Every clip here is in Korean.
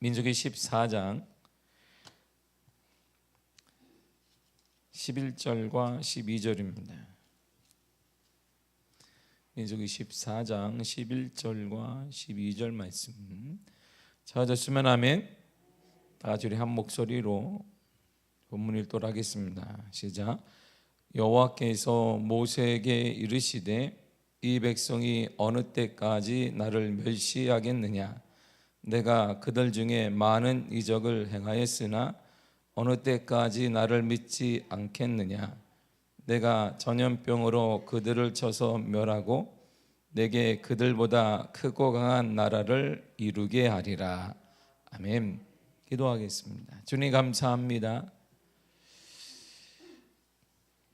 민수기 14장 11절과 12절입니다. 민수기 14장 11절과 12절 말씀 찾았으면 아멘. 다 같이 우리 한 목소리로 본문 읽도록 하겠습니다. 시작. 여호와께서 모세에게 이르시되 이 백성이 어느 때까지 나를 멸시하겠느냐. 내가 그들 중에 많은 이적을 행하였으나 어느 때까지 나를 믿지 않겠느냐. 내가 전염병으로 그들을 쳐서 멸하고 내게 그들보다 크고 강한 나라를 이루게 하리라. 아멘. 기도하겠습니다. 주님 감사합니다.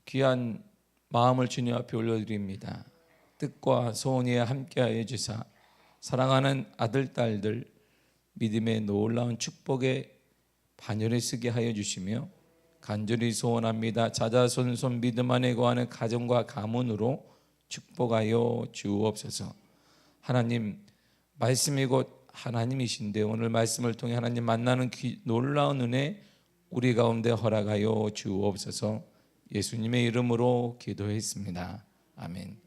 귀한 마음을 주님 앞에 올려드립니다. 뜻과 소원이 함께하여 주사 사랑하는 아들 딸들 믿음의 놀라운 축복의 반열에 쓰게 하여 주시며 간절히 소원합니다. 자자손손 믿음 안에 거하는 가정과 가문으로 축복하여 주옵소서. 하나님, 말씀이 곧 하나님이신데 오늘 말씀을 통해 하나님 만나는 놀라운 은혜 우리 가운데 허락하여 주옵소서. 예수님의 이름으로 기도했습니다. 아멘.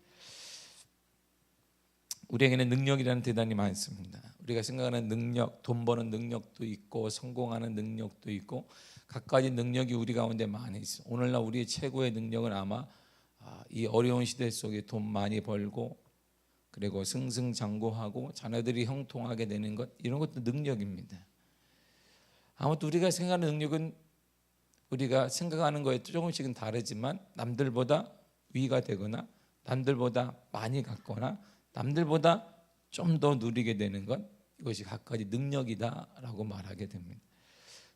우리에게는 능력이라는 대단히 많습니다. 우리가 생각하는 능력, 돈 버는 능력도 있고 성공하는 능력도 있고 각가지 능력이 우리 가운데 많이 있어요. 오늘날 우리의 최고의 능력은 아마 이 어려운 시대 속에 돈 많이 벌고 그리고 승승장구하고 자녀들이 형통하게 되는 것, 이런 것도 능력입니다. 아무튼 우리가 생각하는 능력은 우리가 생각하는 거에 조금씩은 다르지만 남들보다 위가 되거나 남들보다 많이 갖거나 남들보다 좀 더 누리게 되는 것, 이것이 각가지 능력이다라고 말하게 됩니다.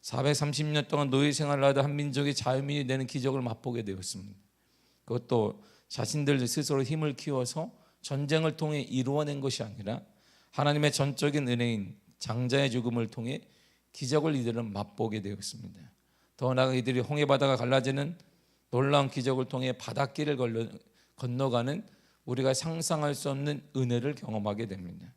430년 동안 노예 생활을 하다 한 민족이 자유민이 되는 기적을 맛보게 되었습니다. 그것도 자신들 스스로 힘을 키워서 전쟁을 통해 이루어낸 것이 아니라 하나님의 전적인 은혜인 장자의 죽음을 통해 기적을 이들은 맛보게 되었습니다. 더 나아가 이들이 홍해바다가 갈라지는 놀라운 기적을 통해 바닷길을 건너가는 우리가 상상할 수 없는 은혜를 경험하게 됩니다.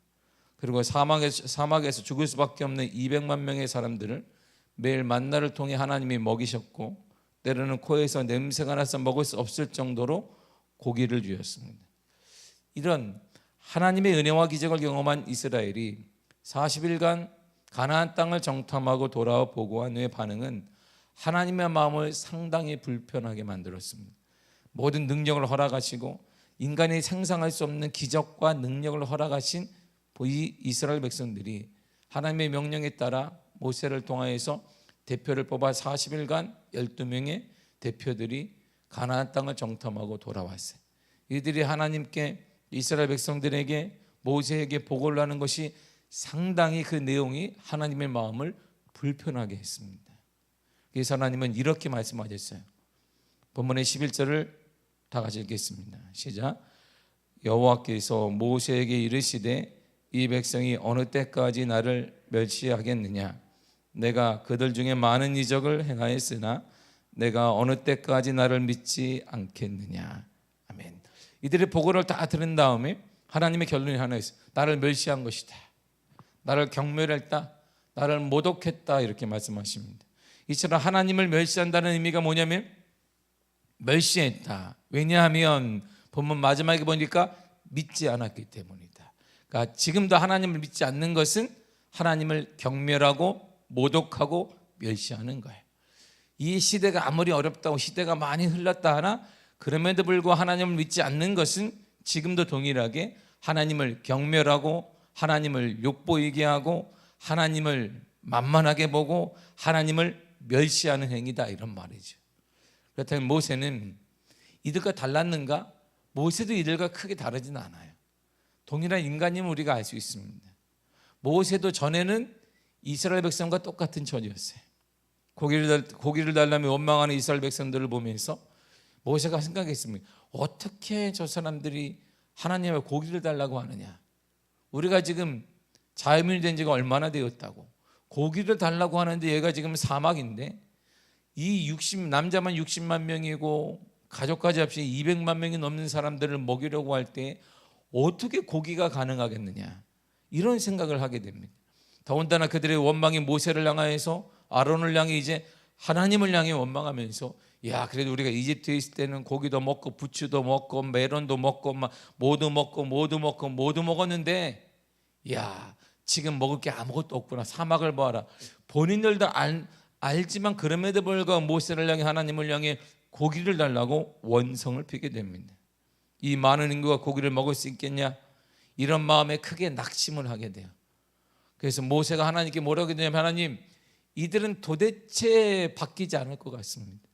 그리고 사막에서 죽을 수밖에 없는 200만 명의 사람들을 매일 만나를 통해 하나님이 먹이셨고 때로는 코에서 냄새가 나서 먹을 수 없을 정도로 고기를 주셨습니다. 이런 하나님의 은혜와 기적을 경험한 이스라엘이 40일간 가나안 땅을 정탐하고 돌아와 보고한 후의 반응은 하나님의 마음을 상당히 불편하게 만들었습니다. 모든 능력을 허락하시고 인간이 상상할 수 없는 기적과 능력을 허락하신 이 이스라엘 백성들이 하나님의 명령에 따라 모세를 통하여서 대표를 뽑아 40일간 12명의 대표들이 가나안 땅을 정탐하고 돌아왔어요. 이들이 하나님께 이스라엘 백성들에게 모세에게 보고를 하는 것이 상당히 그 내용이 하나님의 마음을 불편하게 했습니다. 그래서 하나님은 이렇게 말씀하셨어요. 본문의 11절을 다 같이 읽겠습니다. 시작. 여호와께서 모세에게 이르시되 이 백성이 어느 때까지 나를 멸시하겠느냐. 내가 그들 중에 많은 이적을 행하였으나 내가 어느 때까지 나를 믿지 않겠느냐. 아멘. 이들의 보고를 다 들은 다음에 하나님의 결론이 하나 있어요. 나를 멸시한 것이다. 나를 경멸했다. 나를 모독했다. 이렇게 말씀하십니다. 이처럼 하나님을 멸시한다는 의미가 뭐냐면 멸시했다. 왜냐하면 본문 마지막에 보니까 믿지 않았기 때문이다. 그러니까 지금도 하나님을 믿지 않는 것은 하나님을 경멸하고 모독하고 멸시하는 거예요. 이 시대가 아무리 어렵다고 시대가 많이 흘렀다 하나 그럼에도 불구하고 하나님을 믿지 않는 것은 지금도 동일하게 하나님을 경멸하고 하나님을 욕보이게 하고 하나님을 만만하게 보고 하나님을 멸시하는 행위다, 이런 말이죠. 그렇다면 모세는 이들과 달랐는가? 모세도 이들과 크게 다르지는 않아요. 동일한 인간임을 우리가 알 수 있습니다. 모세도 전에는 이스라엘 백성과 똑같은 처지였어요. 고기를 달라며 원망하는 이스라엘 백성들을 보면서 모세가 생각했습니다. 어떻게 저 사람들이 하나님의 고기를 달라고 하느냐. 우리가 지금 자유민이 된 지가 얼마나 되었다고 고기를 달라고 하는데 얘가 지금 사막인데 이 남자만 60만 명이고 가족까지 합치 200만 명이 넘는 사람들을 먹이려고 할 때 어떻게 고기가 가능하겠느냐, 이런 생각을 하게 됩니다. 더군다나 그들의 원망이 모세를 향하여서 아론을 향해 이제 하나님을 향해 원망하면서, 야, 그래도 우리가 이집트에 있을 때는 고기도 먹고 부추도 먹고 메론도 먹고 막 모두 먹었는데, 야, 지금 먹을 게 아무것도 없구나. 사막을 봐라. 본인들도 알지만 그럼에도 불구하고 모세를 향해 하나님을 향해 고기를 달라고 원성을 피게 됩니다. 이 많은 인구가 고기를 먹을 수 있겠냐? 이런 마음에 크게 낙심을 하게 돼요. 그래서 모세가 하나님께 뭐라고 했냐면, 하나님, 이들은 도대체 바뀌지 않을 것 같습니다.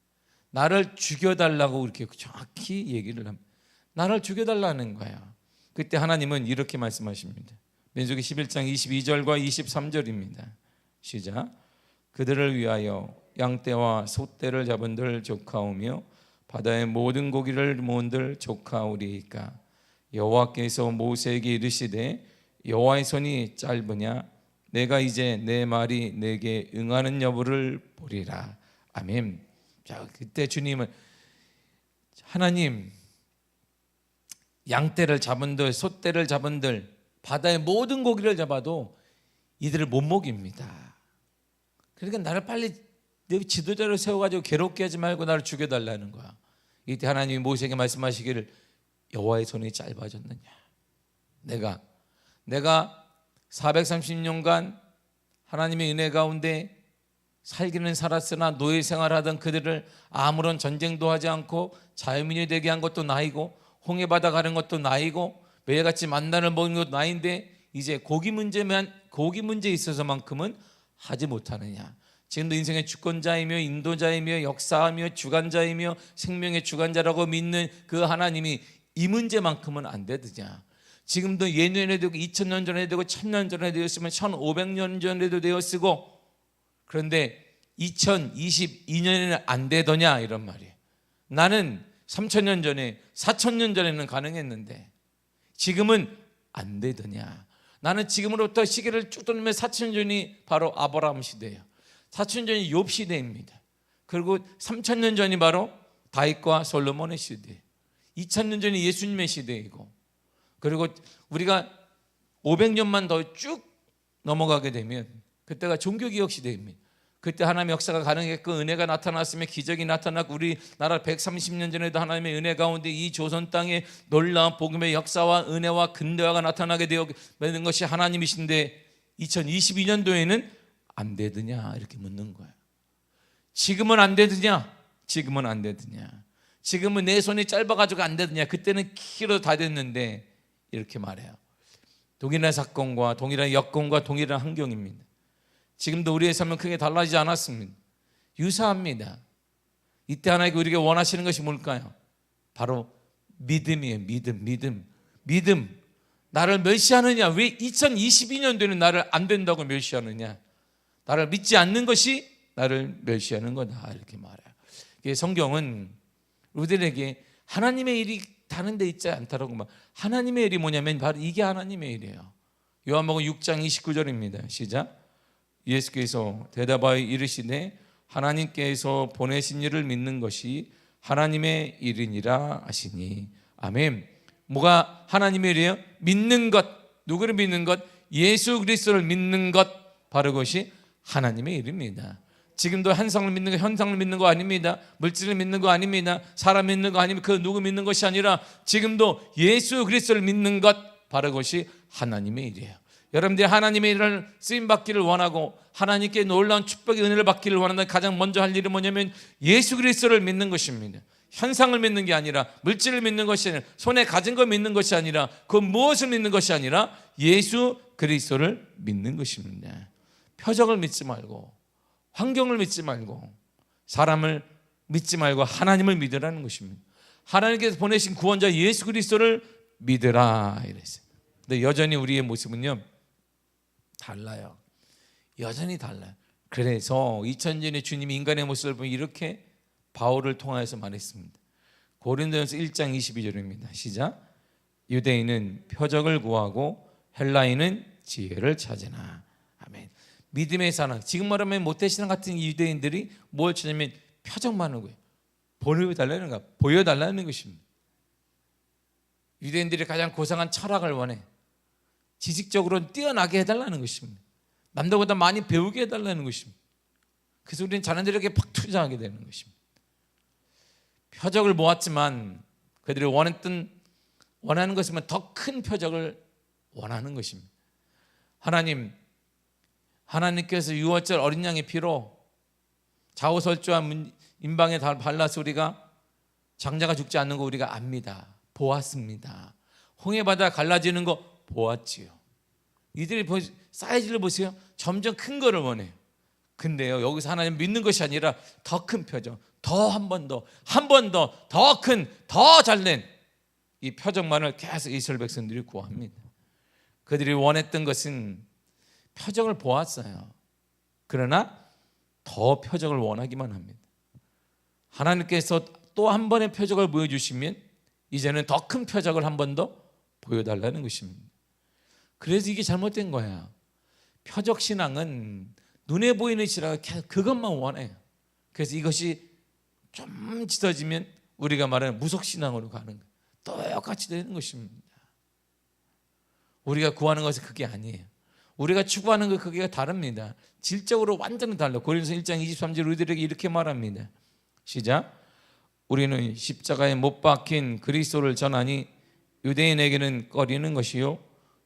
나를 죽여달라고 이렇게 정확히 얘기를 합니다. 나를 죽여달라는 거야. 그때 하나님은 이렇게 말씀하십니다. 민수기 11장 22절과 23절입니다. 시작. 그들을 위하여 양떼와 소떼를 잡은들 조카오며 바다의 모든 고기를 모은들 조카오리이까. 여호와께서 모세에게 이르시되 여호와의 손이 짧으냐? 내가 이제 내 말이 내게 응하는 여부를 보리라. 아멘. 자, 그때 주님은, 하나님, 양떼를 잡은들 소떼를 잡은들 바다의 모든 고기를 잡아도 이들을 못 먹입니다. 그러니까 나를 빨리 내 지도자로 세워가지고 괴롭게 하지 말고 나를 죽여달라는 거야. 이때 하나님이 모세에게 말씀하시기를, 여호와의 손이 짧아졌느냐? 내가 430년간 하나님의 은혜 가운데 살기는 살았으나 노예 생활하던 그들을 아무런 전쟁도 하지 않고 자유민이 되게 한 것도 나이고, 홍해바다 가는 것도 나이고, 매일같이 만나를 먹는 것도 나인데 이제 고기 문제에 있어서만큼은 하지 못하느냐? 지금도 인생의 주권자이며 인도자이며 역사하며 주관자이며 생명의 주관자라고 믿는 그 하나님이 이 문제만큼은 안 되느냐? 지금도 예년에 되고 2000년 전에 되고 1000년 전에 되었으면 1500년 전에도 되었으고, 그런데 2022년에는 안 되더냐? 이런 말이에요. 나는 3000년 전에 4000년 전에는 가능했는데 지금은 안 되더냐? 나는 지금으로부터 시계를 쭉 돌리면 4000년 전이 바로 아브라함 시대예요. 4000년 전이 욥 시대입니다. 그리고 3000년 전이 바로 다윗과 솔로몬의 시대예요. 2000년 전이 예수님의 시대이고, 그리고 우리가 500년만 더 쭉 넘어가게 되면 그때가 종교개혁 시대입니다. 그때 하나님의 역사가 가능했고 은혜가 나타났으며 기적이 나타났고, 우리나라 130년 전에도 하나님의 은혜 가운데 이 조선 땅에 놀라운 복음의 역사와 은혜와 근대화가 나타나게 되는 것이 하나님이신데, 2022년도에는 안 되느냐? 이렇게 묻는 거예요. 지금은 안 되느냐? 지금은 안 되느냐? 지금은 내 손이 짧아가지고 안 되느냐? 그때는 키로 다 됐는데, 이렇게 말해요. 동일한 사건과 동일한 여건과 동일한 환경입니다. 지금도 우리의 삶은 크게 달라지지 않았습니다. 유사합니다. 이때 하나님께 우리에게 원하시는 것이 뭘까요? 바로 믿음이에요. 믿음. 나를 멸시하느냐? 왜 2022년도에는 나를 안 된다고 멸시하느냐? 나를 믿지 않는 것이 나를 멸시하는 거다, 이렇게 말해요. 성경은 우리들에게 하나님의 일이 다른 데 있지 않다라고 말. 하나님의 일이 뭐냐면 바로 이게 하나님의 일이에요. 요한복음 6장 29절입니다. 시작. 예수께서 대답하여 이르시되 하나님께서 보내신 이를 믿는 것이 하나님의 일이니라 하시니. 아멘. 뭐가 하나님의 일이에요? 믿는 것. 누구를 믿는 것? 예수 그리스도를 믿는 것. 바로 그것이 하나님의 일입니다. 지금도 한상을 믿는 거, 현상을 믿는 거 아닙니다. 물질을 믿는 거 아닙니다. 사람 믿는 거 아니면 그 누구 믿는 것이 아니라 지금도 예수 그리스도를 믿는 것, 바로 그것이 하나님의 일이에요. 여러분들이 하나님의 일을 쓰임받기를 원하고 하나님께 놀라운 축복의 은혜를 받기를 원한다면 가장 먼저 할 일은 뭐냐면 예수 그리스도를 믿는 것입니다. 현상을 믿는 게 아니라, 물질을 믿는 것이 아니라, 손에 가진 거 믿는 것이 아니라, 그 무엇을 믿는 것이 아니라 예수 그리스도를 믿는 것입니다. 표적을 믿지 말고, 환경을 믿지 말고, 사람을 믿지 말고 하나님을 믿으라는 것입니다. 하나님께서 보내신 구원자 예수 그리스도를 믿으라 이랬어요. 근데 여전히 우리의 모습은요 달라요. 여전히 달라요. 그래서 2000년에 주님이 인간의 모습을 보면 이렇게 바울을 통하여서 말했습니다. 고린도전서 1장 22절입니다. 시작. 유대인은 표적을 구하고 헬라인은 지혜를 찾으나. 아멘. 믿음의 사랑. 지금 말하면 모태신앙 같은 유대인들이 뭘 찾냐면 표적만 하고요. 보여달라는 거, 보여달라는 것입니다. 유대인들이 가장 고상한 철학을 원해. 지식적으로 뛰어나게 해달라는 것입니다. 남들보다 많이 배우게 해달라는 것입니다. 그래서 우리는 자녀들에게 팍 투자하게 되는 것입니다. 표적을 모았지만 그들이 원하는 것이면 더 큰 표적을 원하는 것입니다. 하나님께서 유월절 어린 양의 피로 좌우설주한 임방에 다 발라서 우리가 장자가 죽지 않는 거 우리가 압니다. 보았습니다. 홍해바다 갈라지는 거 보았지요. 이들이 사이즈를 보세요. 점점 큰 거를 원해요. 근데요, 여기서 하나님 믿는 것이 아니라 더 큰 표적, 더 한 번 더 큰, 더 잘된 이 표적만을 계속 이스라엘 백성들이 구합니다. 그들이 원했던 것은 표적을 보았어요. 그러나 더 표적을 원하기만 합니다. 하나님께서 또 한 번의 표적을 보여주시면 이제는 더 큰 표적을 한 번 더 보여달라는 것입니다. 그래서 이게 잘못된 거야. 표적신앙은 눈에 보이는 신앙을 계속 그것만 원해요. 그래서 이것이 좀 짙어지면 우리가 말하는 무속신앙으로 가는 거예요. 똑같이 되는 것입니다. 우리가 구하는 것은 그게 아니에요. 우리가 추구하는 것 그게 다릅니다. 질적으로 완전히 달라요. 고린도서 1장 23절 우리들에게 이렇게 말합니다. 시작. 우리는 십자가에 못 박힌 그리스도를 전하니 유대인에게는 꺼리는 것이요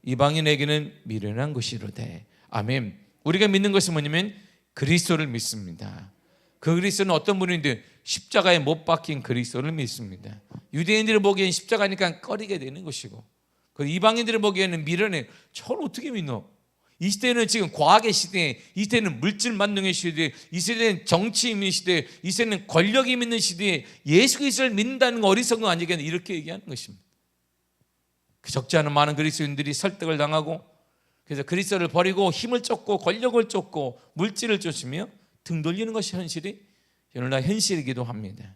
이방인에게는 미련한 것이로되. 아멘. 우리가 믿는 것은 뭐냐면 그리스도를 믿습니다. 그 그리스도는 어떤 분인데 십자가에 못 박힌 그리스도를 믿습니다. 유대인들이 보기엔 십자가니까 꺼리게 되는 것이고 그 이방인들이 보기에는 미련해. 저를 어떻게 믿노? 이 시대는 지금 과학의 시대, 이 시대는 물질 만능의 시대, 이 시대는 정치 있는 시대, 이 시대는 권력이 있는 시대에 예수 그리스도를 믿는다는 거 어리석은 거 아니겠냐 이렇게 얘기하는 것입니다. 그 적지 않은 많은 그리스도인들이 설득을 당하고 그래서 그리스도를 버리고 힘을 쫓고 권력을 쫓고 물질을 쫓으며 등 돌리는 것이 오늘날 현실이기도 합니다.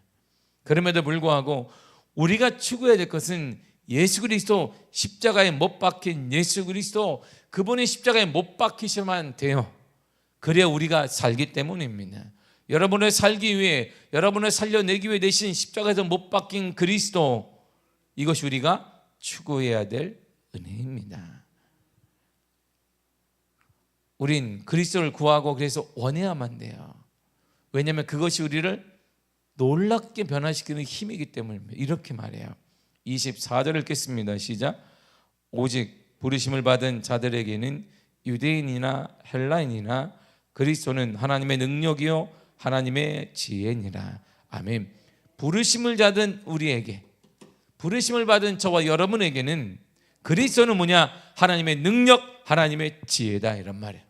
그럼에도 불구하고 우리가 추구해야 될 것은 예수 그리스도, 십자가에 못 박힌 예수 그리스도, 그분이 십자가에 못 박히셔만 돼요. 그래야 우리가 살기 때문입니다. 여러분을 살기 위해, 여러분을 살려내기 위해 대신 십자가에서 못 박힌 그리스도, 이것이 우리가 추구해야 될 은혜입니다. 우린 그리스도를 구하고 그래서 원해야만 돼요. 왜냐하면 그것이 우리를 놀랍게 변화시키는 힘이기 때문입니다. 이렇게 말해요. 24절 읽겠습니다. 시작. 오직 부르심을 받은 자들에게는 유대인이나 헬라인이나 그리스도는 하나님의 능력이요 하나님의 지혜니라. 아멘. 부르심을 받은 우리에게, 부르심을 받은 저와 여러분에게는 그리스도는 뭐냐? 하나님의 능력, 하나님의 지혜다 이런 말이에요.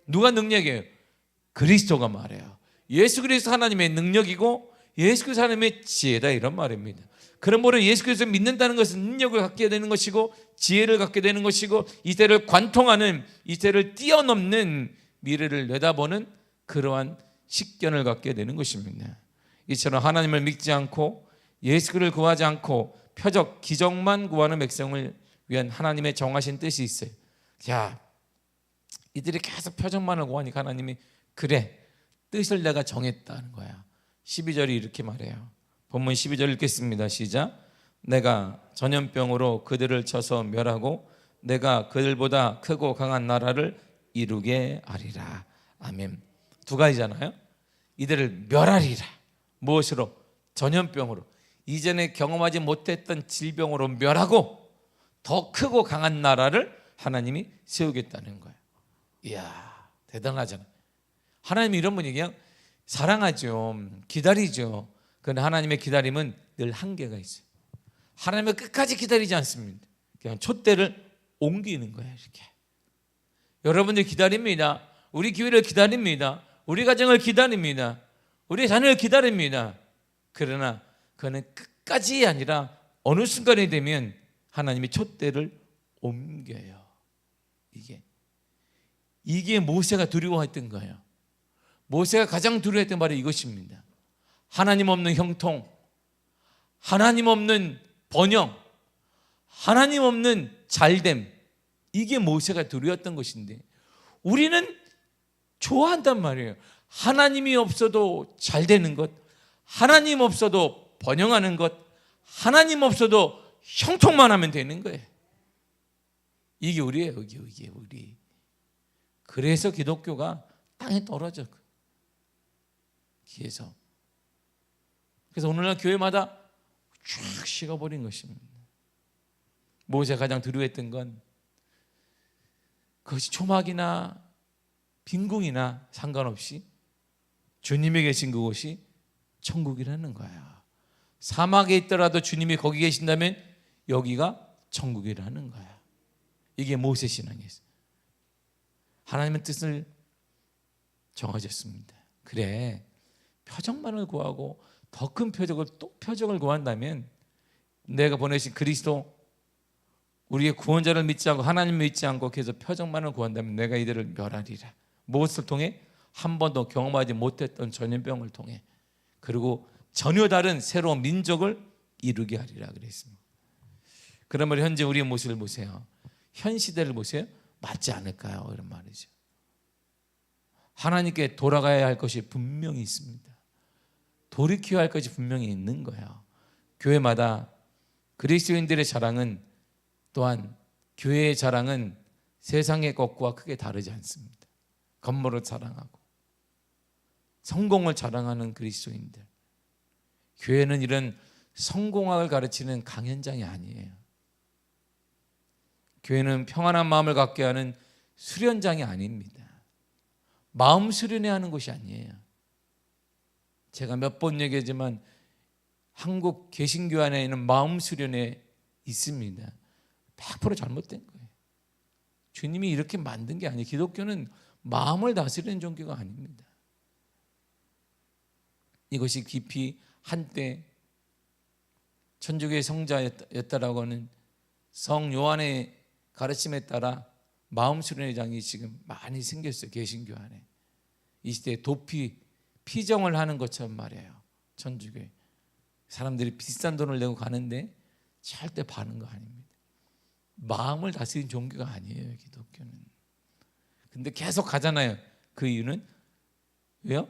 누가 능력이에요? 그리스도가 말해요. 예수 그리스도 하나님의 능력이고 예수 그리스도 하나님의 지혜다 이런 말입니다. 그러므로 예수 그리스도를 믿는다는 것은 능력을 갖게 되는 것이고 지혜를 갖게 되는 것이고 이 세를 관통하는, 이 세를 뛰어넘는 미래를 내다보는 그러한 식견을 갖게 되는 것입니다. 이처럼 하나님을 믿지 않고 예수 그리스도를 구하지 않고 표적, 기적만 구하는 백성을 위한 하나님의 정하신 뜻이 있어요. 야, 이들이 계속 표적만을 구하니까 하나님이 그래, 뜻을 내가 정했다는 거야. 12절이 이렇게 말해요. 본문 12절 읽겠습니다. 시작. 내가 전염병으로 그들을 쳐서 멸하고 내가 그들보다 크고 강한 나라를 이루게 하리라. 아멘. 두 가지잖아요. 이들을 멸하리라. 무엇으로? 전염병으로. 이전에 경험하지 못했던 질병으로 멸하고 더 크고 강한 나라를 하나님이 세우겠다는 거예요. 이야, 대단하잖아요. 하나님이 이런 분이 그냥 사랑하죠. 기다리죠. 그런데 하나님의 기다림은 늘 한계가 있어요. 하나님을 끝까지 기다리지 않습니다. 그냥 촛대를 옮기는 거예요. 이렇게. 여러분들 기다립니다. 우리 교회를 기다립니다. 우리 가정을 기다립니다. 우리 자녀를 기다립니다. 그러나 그는 끝까지 아니라 어느 순간이 되면 하나님이 촛대를 옮겨요. 이게 모세가 두려워했던 거예요. 모세가 가장 두려워했던 말이 이것입니다. 하나님 없는 형통, 하나님 없는 번영, 하나님 없는 잘됨, 이게 모세가 두려웠던 것인데 우리는 좋아한단 말이에요. 하나님이 없어도 잘 되는 것, 하나님 없어도 번영하는 것, 하나님 없어도 형통만 하면 되는 거예요. 이게 우리예요. 이게 우리. 그래서 기독교가 땅에 떨어져 기에서. 그래서 오늘날 교회마다 쫙 식어버린 것입니다. 모세가 가장 두려워했던 건 그것이 초막이나 빈궁이나 상관없이 주님이 계신 그곳이 천국이라는 거야. 사막에 있더라도 주님이 거기 계신다면 여기가 천국이라는 거야. 이게 모세 신앙이었어요. 하나님의 뜻을 정하셨습니다. 그래, 표적만을 구하고 더 큰 표적을 또 표적을 구한다면 내가 보내신 그리스도 우리의 구원자를 믿지 않고 하나님을 믿지 않고 계속 표적만을 구한다면 내가 이들을 멸하리라. 무엇을 통해? 한 번도 경험하지 못했던 전염병을 통해, 그리고 전혀 다른 새로운 민족을 이루게 하리라 그랬습니다. 그러면 현재 우리의 모습을 보세요. 현 시대를 보세요. 맞지 않을까요? 이런 말이죠. 하나님께 돌아가야 할 것이 분명히 있습니다. 돌이켜야 할 것이 분명히 있는 거예요. 교회마다 그리스도인들의 자랑은, 또한 교회의 자랑은 세상의 것과 크게 다르지 않습니다. 건물을 자랑하고 성공을 자랑하는 그리스도인들. 교회는 이런 성공학을 가르치는 강연장이 아니에요. 교회는 평안한 마음을 갖게 하는 수련장이 아닙니다. 마음 수련해야 하는 곳이 아니에요. 제가 몇 번 얘기하지만 한국 개신교 안에 있는 마음 수련에 있습니다. 100% 잘못된 거예요. 주님이 이렇게 만든 게 아니에요. 기독교는 마음을 다스리는 종교가 아닙니다. 이것이 깊이 한때 천주교의 성자였다라고 하는 성 요한의 가르침에 따라 마음 수련의 장이 지금 많이 생겼어요. 개신교 안에. 이 시대에 도피, 피정을 하는 것처럼 말이에요. 천주교에 사람들이 비싼 돈을 내고 가는데 절대 바는 거 아닙니다. 마음을 다스리는 종교가 아니에요, 기독교는. 근데 계속 가잖아요. 그 이유는 왜요?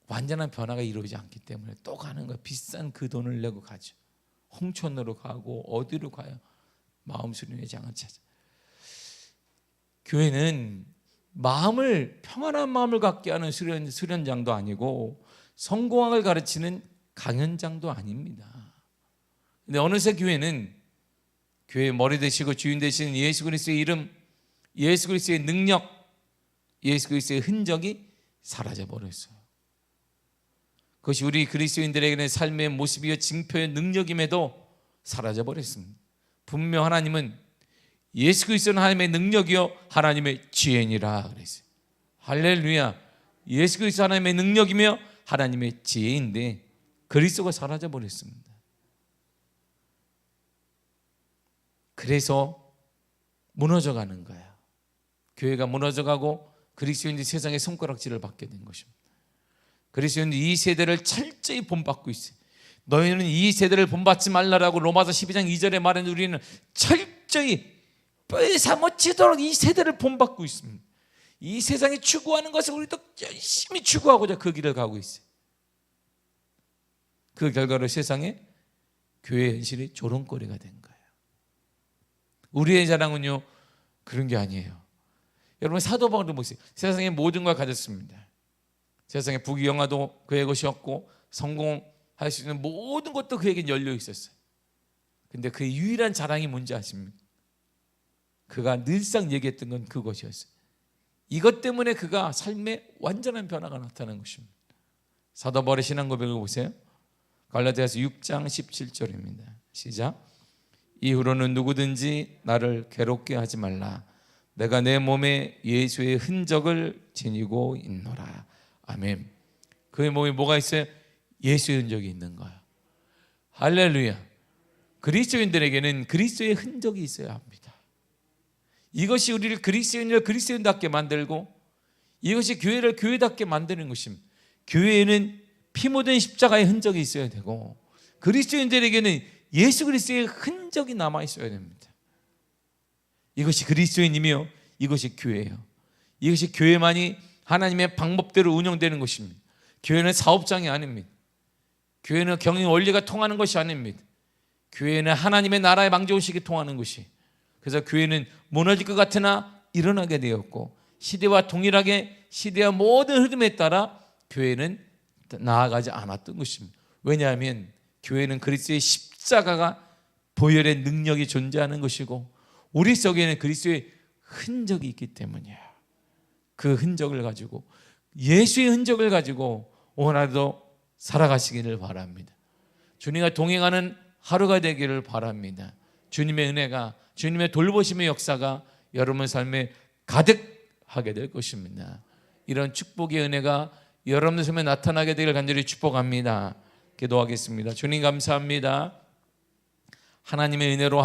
완전한 변화가 이루어지지 않기 때문에 또 가는 거예요. 비싼 그 돈을 내고 가죠. 홍천으로 가고 어디로 가요? 마음 수련의 장을 찾아. 교회는 마음을, 평안한 마음을 갖게 하는 수련장도 아니고 성공학을 가르치는 강연장도 아닙니다. 근데 어느새 교회는 교회의 머리 되시고 주인 되시는 예수 그리스도의 이름, 예수 그리스도의 능력, 예수 그리스도의 흔적이 사라져 버렸어요. 그것이 우리 그리스도인들에게는 삶의 모습이요 징표의 능력임에도 사라져 버렸습니다. 분명 하나님은 예수 그리스도는 하나님의 능력이요 하나님의 지혜니라 그랬어요. 할렐루야. 예수 그리스도 하나님의 능력이며 하나님의 지혜인데 그리스도가 사라져 버렸습니다. 그래서 무너져가는 거예요. 교회가 무너져가고 그리스도인들이 세상의 손가락질을 받게 된 것입니다. 그리스도인들이 이 세대를 철저히 본받고 있어요. 너희는 이 세대를 본받지 말라라고 로마서 12장 2절에 말하는 우리는 철저히 뼈에사무치도록 이 세대를 본받고 있습니다. 이 세상이 추구하는 것을 우리도 열심히 추구하고자 그 길을 가고 있어요. 그 결과로 세상에 교회의 현실이 조롱거리가 된 거예요. 우리의 자랑은요 그런 게 아니에요. 여러분 사도 바울도 보세요. 세상의 모든 걸 가졌습니다. 세상의 부귀영화도 그의 것이었고 성공할 수 있는 모든 것도 그에게 열려 있었어요. 근데 그의 유일한 자랑이 뭔지 아십니까? 그가 늘상 얘기했던 건 그것이었어요. 이것 때문에 그가 삶에 완전한 변화가 나타난 것입니다. 사도 바울의 신앙 고백을 보세요. 갈라디아서 6장 17절입니다. 시작. 이후로는 누구든지 나를 괴롭게 하지 말라. 내가 내 몸에 예수의 흔적을 지니고 있노라. 아멘. 그의 몸에 뭐가 있어요? 예수의 흔적이 있는 거야. 할렐루야. 그리스도인들에게는 그리스도의 흔적이 있어야 합니다. 이것이 우리를 그리스도인답게 만들고 이것이 교회를 교회답게 만드는 것입니다. 교회에는 피 묻은 십자가의 흔적이 있어야 되고 그리스도인들에게는 예수 그리스도의 흔적이 남아 있어야 됩니다. 이것이 그리스도인이며 이것이 교회예요. 이것이 교회만이 하나님의 방법대로 운영되는 것입니다. 교회는 사업장이 아닙니다. 교회는 경영 원리가 통하는 것이 아닙니다. 교회는 하나님의 나라의 방정식이 통하는 것이. 그래서 교회는 무너질 것 같으나 일어나게 되었고 시대와 동일하게 시대와 모든 흐름에 따라 교회는 나아가지 않았던 것입니다. 왜냐하면 교회는 그리스도의 십자가가 보혈의 능력이 존재하는 것이고 우리 속에는 그리스도의 흔적이 있기 때문이에요. 그 흔적을 가지고 예수의 흔적을 가지고 오늘도 살아가시기를 바랍니다. 주님과 동행하는 하루가 되기를 바랍니다. 주님의 은혜가, 주님의 돌보심의 역사가 여러분 삶에 가득하게 될 것입니다. 이런 축복의 은혜가 여러분의 삶에 나타나게 되기를 간절히 축복합니다. 기도하겠습니다. 주님 감사합니다. 하나님의 은혜로